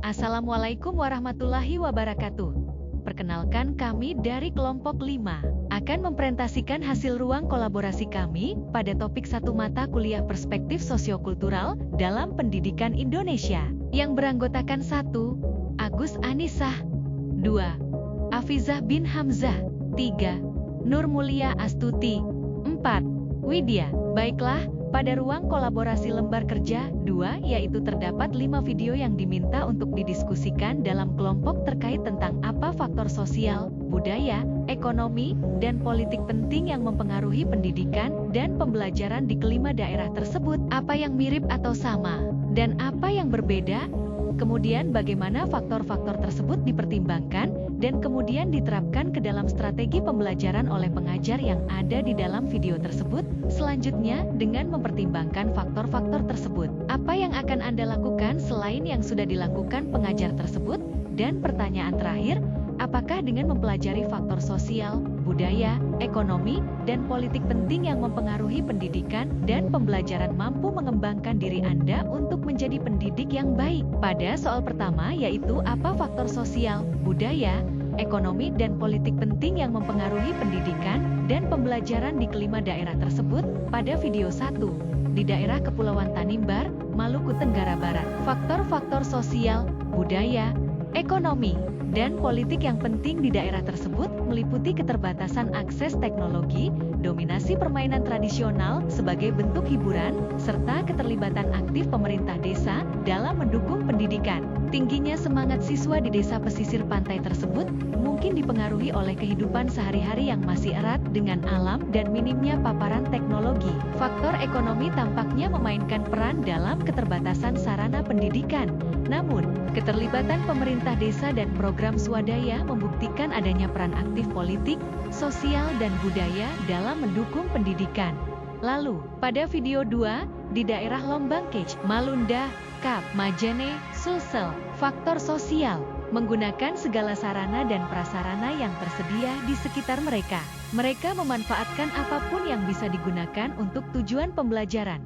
Assalamualaikum warahmatullahi wabarakatuh. Perkenalkan, kami dari kelompok 5 akan mempresentasikan hasil ruang kolaborasi kami pada topik 1 mata kuliah perspektif sosiokultural dalam pendidikan Indonesia yang beranggotakan 1. Agus Anisah, 2. Afizah bin Hamzah, 3. Nur Mulia Astuti, 4. Widya. Baiklah, pada ruang kolaborasi lembar kerja 2 yaitu terdapat 5 video yang diminta untuk didiskusikan dalam kelompok terkait tentang apa faktor sosial, budaya, ekonomi, dan politik penting yang mempengaruhi pendidikan dan pembelajaran di kelima daerah tersebut, apa yang mirip atau sama, dan apa yang berbeda. Kemudian bagaimana faktor-faktor tersebut dipertimbangkan dan kemudian diterapkan ke dalam strategi pembelajaran oleh pengajar yang ada di dalam video tersebut. Selanjutnya, dengan mempertimbangkan faktor-faktor tersebut, apa yang akan Anda lakukan selain yang sudah dilakukan pengajar tersebut? Dan pertanyaan terakhir, apakah dengan mempelajari faktor sosial, budaya, ekonomi, dan politik penting yang mempengaruhi pendidikan dan pembelajaran mampu mengembangkan diri Anda untuk menjadi pendidik yang baik? Pada soal pertama yaitu apa faktor sosial, budaya, ekonomi, dan politik penting yang mempengaruhi pendidikan dan pembelajaran di kelima daerah tersebut, pada video 1. Di daerah Kepulauan Tanimbar, Maluku Tenggara Barat, faktor-faktor sosial, budaya, ekonomi, dan politik yang penting di daerah tersebut meliputi keterbatasan akses teknologi, dominasi permainan tradisional sebagai bentuk hiburan, serta keterlibatan aktif pemerintah desa dalam mendukung pendidikan. Tingginya semangat siswa di desa pesisir pantai tersebut mungkin dipengaruhi oleh kehidupan sehari-hari yang masih erat dengan alam dan minimnya paparan teknologi. Faktor ekonomi tampaknya memainkan peran dalam keterbatasan sarana pendidikan. Namun, keterlibatan pemerintah desa dan program swadaya membuktikan adanya peran aktif politik, sosial, dan budaya dalam mendukung pendidikan. Lalu, pada video 2, di daerah Lombang Kej, Malunda, Kap, Majene, Sulsel, faktor sosial, menggunakan segala sarana dan prasarana yang tersedia di sekitar mereka. Mereka memanfaatkan apapun yang bisa digunakan untuk tujuan pembelajaran.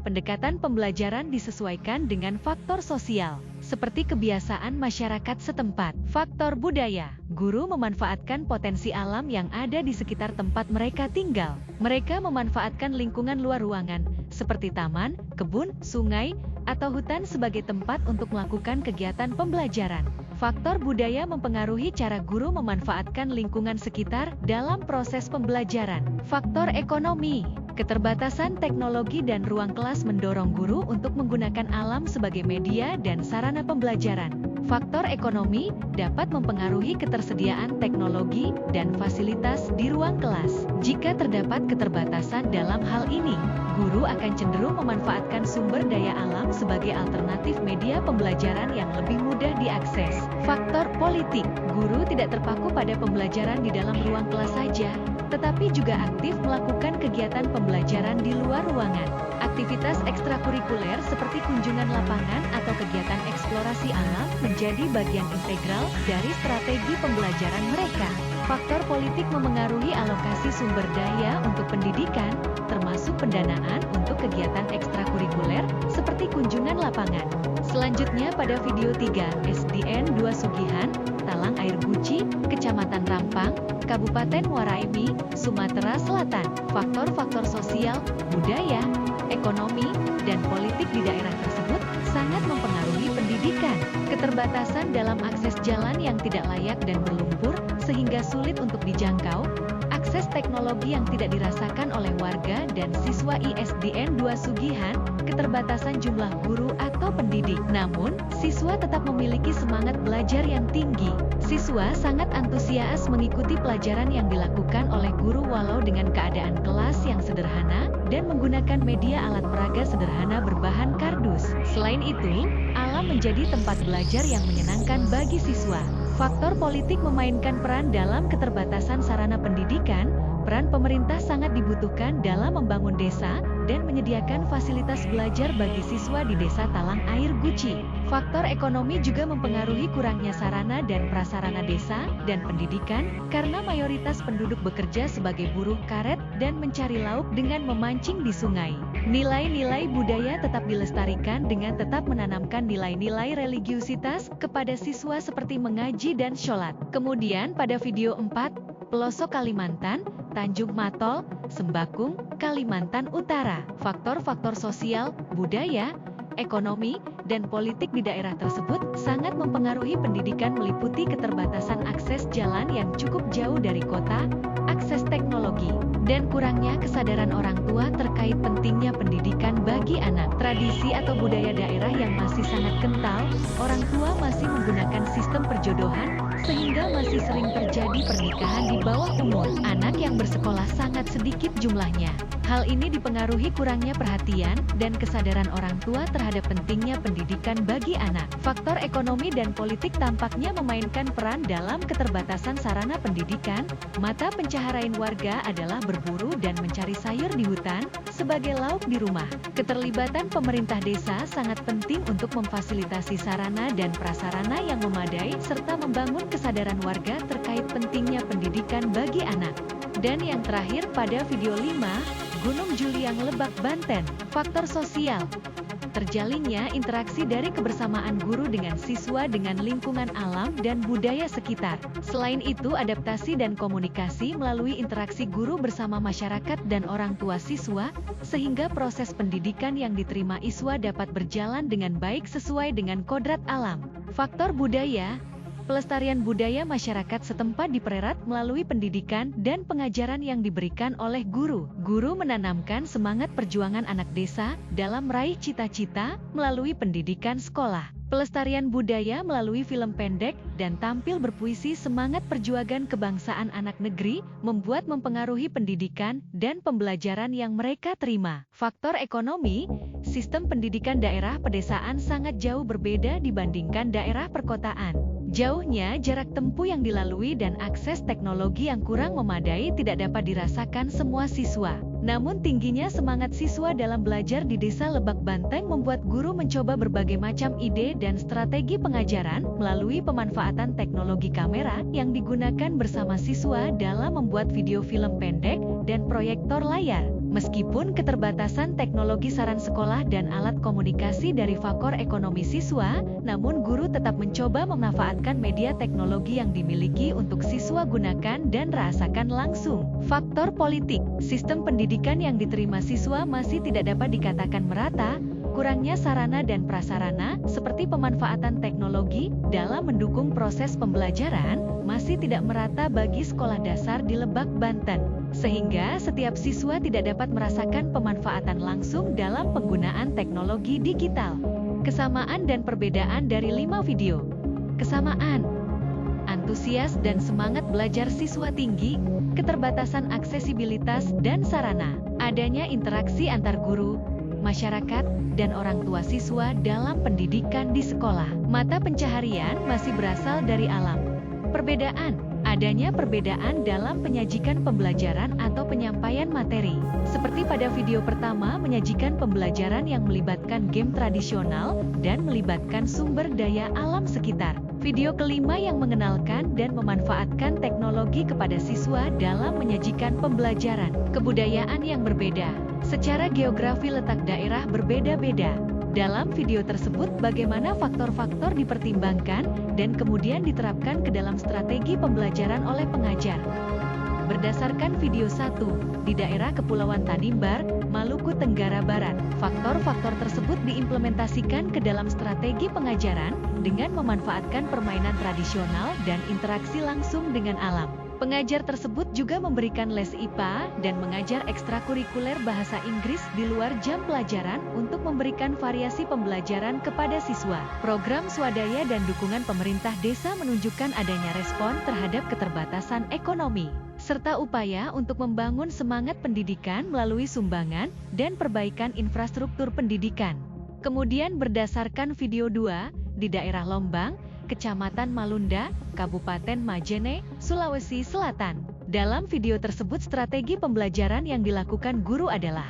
Pendekatan pembelajaran disesuaikan dengan faktor sosial, seperti kebiasaan masyarakat setempat. Faktor budaya, guru memanfaatkan potensi alam yang ada di sekitar tempat mereka tinggal. Mereka memanfaatkan lingkungan luar ruangan, seperti taman, kebun, sungai, atau hutan sebagai tempat untuk melakukan kegiatan pembelajaran. Faktor budaya mempengaruhi cara guru memanfaatkan lingkungan sekitar dalam proses pembelajaran. Faktor ekonomi, keterbatasan teknologi dan ruang kelas mendorong guru untuk menggunakan alam sebagai media dan sarana pembelajaran. Faktor ekonomi dapat mempengaruhi ketersediaan teknologi dan fasilitas di ruang kelas. Jika terdapat keterbatasan dalam hal ini, guru akan cenderung memanfaatkan sumber daya alam sebagai alternatif media pembelajaran yang lebih mudah diakses. Faktor politik, guru tidak terpaku pada pembelajaran di dalam ruang kelas saja, tetapi juga aktif melakukan kegiatan pembelajaran di luar ruangan. Aktivitas ekstrakurikuler seperti kunjungan lapangan atau kegiatan eksplorasi alam menjadi bagian integral dari strategi pembelajaran mereka. Faktor politik memengaruhi alokasi sumber daya untuk pendidikan, termasuk pendanaan untuk kegiatan ekstrakurikuler seperti kunjungan lapangan. Selanjutnya pada video 3, SDN 2 Sugihan, Talang Air Guci, Kecamatan Rampang, Kabupaten Muara Enim, Sumatera Selatan. Faktor-faktor sosial, budaya, ekonomi, dan politik di daerah tersebut sangat mempengaruhi pendidikan. Keterbatasan dalam akses jalan yang tidak layak dan berlumpur, sehingga sulit untuk dijangkau. Akses teknologi yang tidak dirasakan oleh warga dan siswa ISDN 2 Sugihan, keterbatasan jumlah guru atau pendidik. Namun, siswa tetap memiliki semangat belajar yang tinggi. Siswa sangat antusias mengikuti pelajaran yang dilakukan oleh guru walau dengan keadaan kelas yang sederhana dan menggunakan media alat peraga sederhana berbahan kardus. Selain itu, alam menjadi tempat belajar yang menyenangkan bagi siswa. Faktor politik memainkan peran dalam keterbatasan sarana pendidikan. Peran pemerintah sangat dibutuhkan dalam membangun desa dan menyediakan fasilitas belajar bagi siswa di Desa Talang Air Guci. Faktor ekonomi juga mempengaruhi kurangnya sarana dan prasarana desa dan pendidikan karena mayoritas penduduk bekerja sebagai buruh karet dan mencari lauk dengan memancing di sungai. Nilai-nilai budaya tetap dilestarikan dengan tetap menanamkan nilai-nilai religiusitas kepada siswa seperti mengaji dan sholat. Kemudian pada video 4, pelosok Kalimantan, Tanjung Matol, Sembakung, Kalimantan Utara. Faktor-faktor sosial, budaya, ekonomi, dan politik di daerah tersebut sangat mempengaruhi pendidikan meliputi keterbatasan akses jalan yang cukup jauh dari kota, akses teknologi, dan kurangnya kesadaran orang tua terkait pentingnya pendidikan bagi anak. Tradisi atau budaya daerah yang masih sangat kental, orang tua masih menggunakan sistem perjodohan, sehingga masih sering terjadi pernikahan di bawah umur. Anak yang bersekolah sangat sedikit jumlahnya. Hal ini dipengaruhi kurangnya perhatian dan kesadaran orang tua terhadap pentingnya pendidikan bagi anak. Faktor ekonomi dan politik tampaknya memainkan peran dalam keterbatasan sarana pendidikan. Mata pencaharian warga adalah berburu dan mencari sayur di hutan sebagai lauk di rumah. Keterlibatan pemerintah desa sangat penting untuk memfasilitasi sarana dan prasarana yang memadai serta membangun kesadaran warga terkait pentingnya pendidikan bagi anak. Dan yang terakhir pada video 5, Gunung Juliang Lebak Banten. Faktor sosial. Terjalinnya interaksi dari kebersamaan guru dengan siswa dengan lingkungan alam dan budaya sekitar. Selain itu, adaptasi dan komunikasi melalui interaksi guru bersama masyarakat dan orang tua siswa, sehingga proses pendidikan yang diterima siswa dapat berjalan dengan baik sesuai dengan kodrat alam. Faktor budaya. Pelestarian budaya masyarakat setempat dipererat melalui pendidikan dan pengajaran yang diberikan oleh guru. Guru menanamkan semangat perjuangan anak desa dalam meraih cita-cita melalui pendidikan sekolah. Pelestarian budaya melalui film pendek dan tampil berpuisi semangat perjuangan kebangsaan anak negeri membuat mempengaruhi pendidikan dan pembelajaran yang mereka terima. Faktor ekonomi. Sistem pendidikan daerah pedesaan sangat jauh berbeda dibandingkan daerah perkotaan. Jauhnya jarak tempuh yang dilalui dan akses teknologi yang kurang memadai tidak dapat dirasakan semua siswa. Namun tingginya semangat siswa dalam belajar di Desa Lebak Banten membuat guru mencoba berbagai macam ide dan strategi pengajaran melalui pemanfaatan teknologi kamera yang digunakan bersama siswa dalam membuat video film pendek dan proyektor layar. Meskipun keterbatasan teknologi saran sekolah dan alat komunikasi dari faktor ekonomi siswa, namun guru tetap mencoba memanfaatkan media teknologi yang dimiliki untuk siswa gunakan dan rasakan langsung. Faktor politik. Sistem pendidikan yang diterima siswa masih tidak dapat dikatakan merata. Kurangnya sarana dan prasarana, seperti pemanfaatan teknologi, dalam mendukung proses pembelajaran, masih tidak merata bagi sekolah dasar di Lebak Banten. Sehingga setiap siswa tidak dapat merasakan pemanfaatan langsung dalam penggunaan teknologi digital. Kesamaan dan perbedaan dari 5 video. Kesamaan. Antusias dan semangat belajar siswa tinggi, keterbatasan aksesibilitas dan sarana. Adanya interaksi antar guru, masyarakat, dan orang tua siswa dalam pendidikan di sekolah. Mata pencaharian masih berasal dari alam. Perbedaan. Adanya perbedaan dalam penyajikan pembelajaran atau penyampaian materi. Seperti pada video pertama menyajikan pembelajaran yang melibatkan game tradisional dan melibatkan sumber daya alam sekitar. Video kelima yang mengenalkan dan memanfaatkan teknologi kepada siswa dalam menyajikan pembelajaran. Kebudayaan yang berbeda. Secara geografi letak daerah berbeda-beda. Dalam video tersebut bagaimana faktor-faktor dipertimbangkan dan kemudian diterapkan ke dalam strategi pembelajaran oleh pengajar. Berdasarkan video 1, di daerah Kepulauan Tanimbar, Maluku Tenggara Barat, faktor-faktor tersebut diimplementasikan ke dalam strategi pengajaran dengan memanfaatkan permainan tradisional dan interaksi langsung dengan alam. Pengajar tersebut juga memberikan les IPA dan mengajar ekstrakurikuler bahasa Inggris di luar jam pelajaran untuk memberikan variasi pembelajaran kepada siswa. Program swadaya dan dukungan pemerintah desa menunjukkan adanya respon terhadap keterbatasan ekonomi, serta upaya untuk membangun semangat pendidikan melalui sumbangan dan perbaikan infrastruktur pendidikan. Kemudian berdasarkan video 2, di daerah Lombang, Kecamatan Malunda, Kabupaten Majene, Sulawesi Selatan. Dalam video tersebut strategi pembelajaran yang dilakukan guru adalah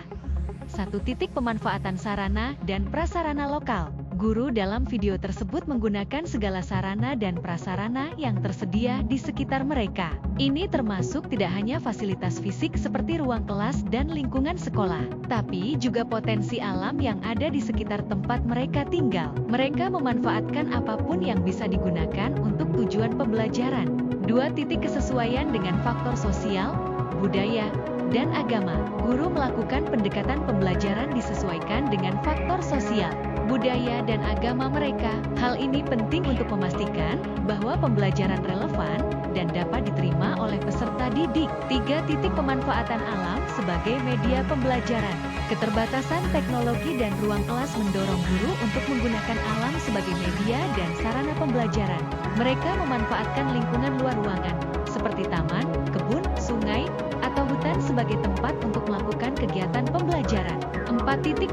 1. Pemanfaatan sarana dan prasarana lokal. Guru dalam video tersebut menggunakan segala sarana dan prasarana yang tersedia di sekitar mereka. Ini termasuk tidak hanya fasilitas fisik seperti ruang kelas dan lingkungan sekolah, tapi juga potensi alam yang ada di sekitar tempat mereka tinggal. Mereka memanfaatkan apapun yang bisa digunakan untuk tujuan pembelajaran. 2. Kesesuaian dengan faktor sosial, budaya, dan agama. Guru melakukan pendekatan pembelajaran disesuaikan dengan faktor sosial, budaya, dan agama mereka. Hal ini penting untuk memastikan bahwa pembelajaran relevan dan dapat diterima oleh peserta didik. 3. Pemanfaatan alam sebagai media pembelajaran. Keterbatasan teknologi dan ruang kelas mendorong guru untuk menggunakan alam sebagai media dan sarana pembelajaran. Mereka memanfaatkan lingkungan luar ruangan, seperti taman, kebun, sungai, atau hutan sebagai tempat untuk melakukan kegiatan pembelajaran. 4.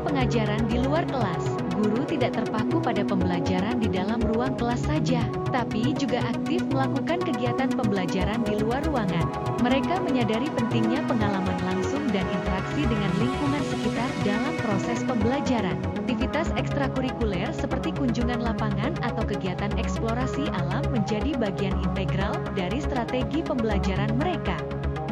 Pengajaran di luar kelas. Guru tidak terpaku pada pembelajaran di dalam ruang kelas saja, tapi juga aktif melakukan kegiatan pembelajaran di luar ruangan. Mereka menyadari pentingnya pengalaman langsung dan interaksi dengan lingkungan sekitar dalam proses pembelajaran. Aktivitas ekstrakurikuler seperti kunjungan lapangan atau kegiatan eksplorasi alam menjadi bagian integral dari strategi pembelajaran mereka.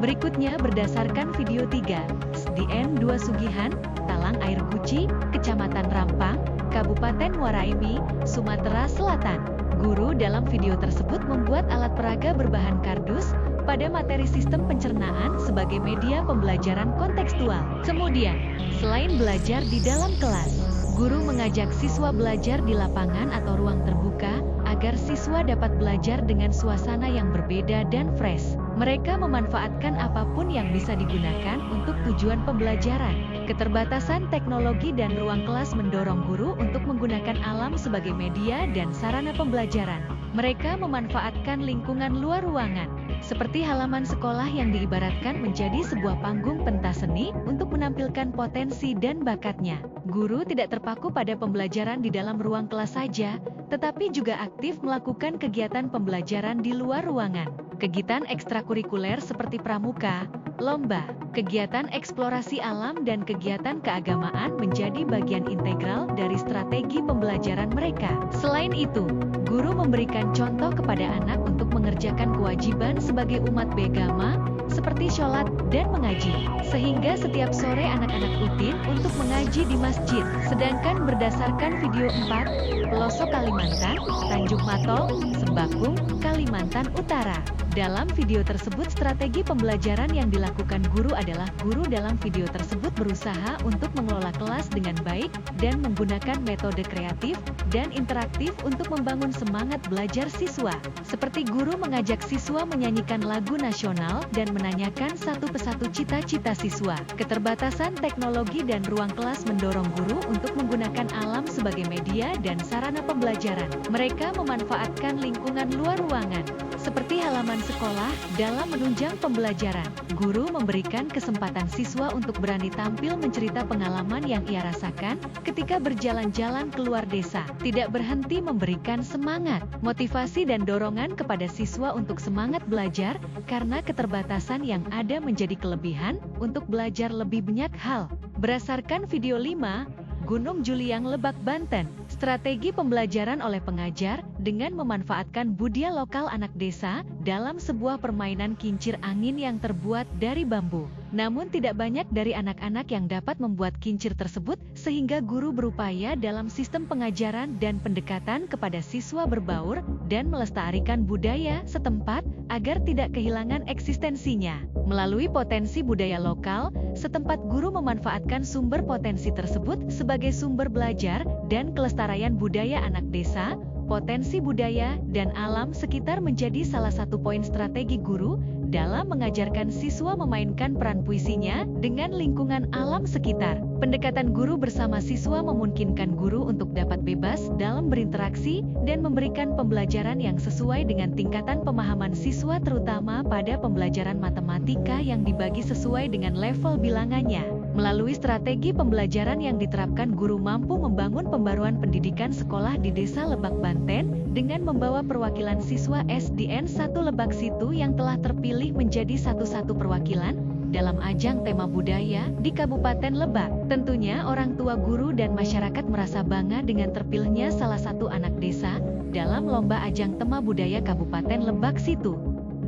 Berikutnya berdasarkan video 3, SDN 2 Sugihan, Talang Air Guci, Kecamatan Rampang, Kabupaten Muara Enim, Sumatera Selatan. Guru dalam video tersebut membuat alat peraga berbahan kardus pada materi sistem pencernaan sebagai media pembelajaran kontekstual. Kemudian, selain belajar di dalam kelas, guru mengajak siswa belajar di lapangan atau ruang terbuka agar siswa dapat belajar dengan suasana yang berbeda dan fresh. Mereka memanfaatkan apapun yang bisa digunakan untuk tujuan pembelajaran. Keterbatasan teknologi dan ruang kelas mendorong guru untuk menggunakan alam sebagai media dan sarana pembelajaran. Mereka memanfaatkan lingkungan luar ruangan, seperti halaman sekolah yang diibaratkan menjadi sebuah panggung pentas seni untuk menampilkan potensi dan bakatnya. Guru tidak terpaku pada pembelajaran di dalam ruang kelas saja, tetapi juga aktif melakukan kegiatan pembelajaran di luar ruangan. Kegiatan ekstrakurikuler seperti pramuka, lomba, kegiatan eksplorasi alam dan kegiatan keagamaan menjadi bagian integral dari strategi pembelajaran mereka. Selain itu, guru memberikan contoh kepada anak untuk mengerjakan kewajiban sebagai umat beragama, seperti sholat dan mengaji, sehingga setiap sore anak-anak rutin untuk mengaji di masjid. Sedangkan berdasarkan video 4, Pelosok Kalimantan, Tanjung Matol, Sembakung, Kalimantan Utara. Dalam video tersebut strategi pembelajaran yang dilakukan guru adalah guru dalam video tersebut berusaha untuk mengelola kelas dengan baik dan menggunakan metode kreatif dan interaktif untuk membangun semangat belajar siswa. Seperti guru mengajak siswa menyanyikan lagu nasional dan menanyakan satu persatu cita-cita siswa. Keterbatasan teknologi dan ruang kelas mendorong guru untuk menggunakan alam sebagai media dan sarana pembelajaran. Mereka memanfaatkan lingkungan luar ruangan, seperti halaman sekolah, dalam menunjang pembelajaran. Guru memberikan kesempatan siswa untuk berani tampil mencerita pengalaman yang ia rasakan ketika berjalan-jalan keluar desa. Tidak berhenti memberikan semangat, motivasi dan dorongan kepada siswa untuk semangat belajar, karena keterbatasan yang ada menjadi kelebihan untuk belajar lebih banyak hal. Berdasarkan video 5, Gunung Juliang Lebak Banten, strategi pembelajaran oleh pengajar dengan memanfaatkan budaya lokal anak desa dalam sebuah permainan kincir angin yang terbuat dari bambu. Namun tidak banyak dari anak-anak yang dapat membuat kincir tersebut, sehingga guru berupaya dalam sistem pengajaran dan pendekatan kepada siswa berbaur dan melestarikan budaya setempat agar tidak kehilangan eksistensinya. Melalui potensi budaya lokal, setempat guru memanfaatkan sumber potensi tersebut sebagai sumber belajar dan kelestarian budaya anak desa. Potensi budaya dan alam sekitar menjadi salah satu poin strategi guru dalam mengajarkan siswa memainkan peran puisinya dengan lingkungan alam sekitar. Pendekatan guru bersama siswa memungkinkan guru untuk dapat bebas dalam berinteraksi dan memberikan pembelajaran yang sesuai dengan tingkatan pemahaman siswa, terutama pada pembelajaran matematika yang dibagi sesuai dengan level bilangannya. Melalui strategi pembelajaran yang diterapkan, guru mampu membangun pembaruan pendidikan sekolah di Desa Lebak Banten dengan membawa perwakilan siswa SDN 1 Lebak Situ yang telah terpilih menjadi satu-satu perwakilan dalam ajang tema budaya di Kabupaten Lebak. Tentunya orang tua, guru, dan masyarakat merasa bangga dengan terpilihnya salah satu anak desa dalam lomba ajang tema budaya Kabupaten Lebak Situ.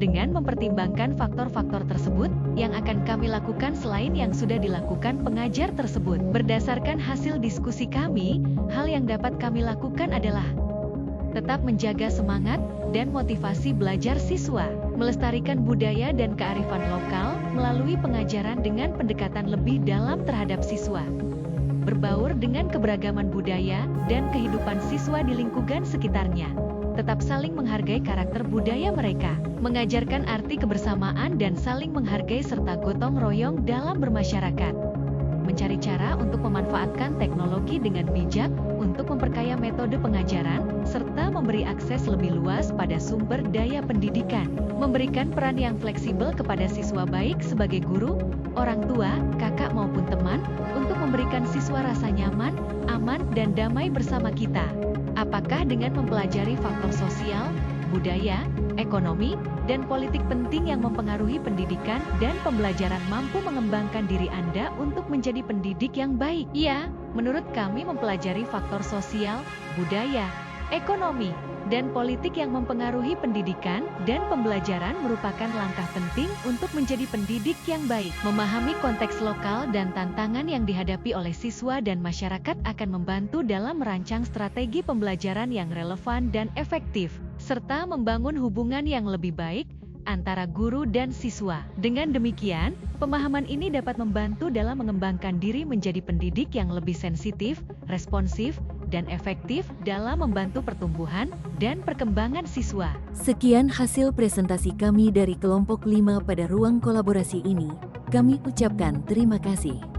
Dengan mempertimbangkan faktor-faktor tersebut, yang akan kami lakukan selain yang sudah dilakukan pengajar tersebut. Berdasarkan hasil diskusi kami, hal yang dapat kami lakukan adalah tetap menjaga semangat dan motivasi belajar siswa, melestarikan budaya dan kearifan lokal melalui pengajaran dengan pendekatan lebih dalam terhadap siswa, berbaur dengan keberagaman budaya dan kehidupan siswa di lingkungan sekitarnya, tetap saling menghargai karakter budaya mereka, mengajarkan arti kebersamaan dan saling menghargai serta gotong royong dalam bermasyarakat, mencari cara untuk memanfaatkan teknologi dengan bijak untuk memperkaya metode pengajaran, serta memberi akses lebih luas pada sumber daya pendidikan, memberikan peran yang fleksibel kepada siswa baik sebagai guru, orang tua, kakak maupun teman, untuk memberikan siswa rasa nyaman, aman, dan damai bersama kita. Apakah dengan mempelajari faktor sosial, budaya, ekonomi, dan politik penting yang mempengaruhi pendidikan dan pembelajaran mampu mengembangkan diri Anda untuk menjadi pendidik yang baik? Ya, menurut kami mempelajari faktor sosial, budaya, ekonomi, dan politik yang mempengaruhi pendidikan dan pembelajaran merupakan langkah penting untuk menjadi pendidik yang baik. Memahami konteks lokal dan tantangan yang dihadapi oleh siswa dan masyarakat akan membantu dalam merancang strategi pembelajaran yang relevan dan efektif, serta membangun hubungan yang lebih baik antara guru dan siswa. Dengan demikian, pemahaman ini dapat membantu dalam mengembangkan diri menjadi pendidik yang lebih sensitif, responsif, dan efektif dalam membantu pertumbuhan dan perkembangan siswa. Sekian hasil presentasi kami dari kelompok 5 pada ruang kolaborasi ini. Kami ucapkan terima kasih.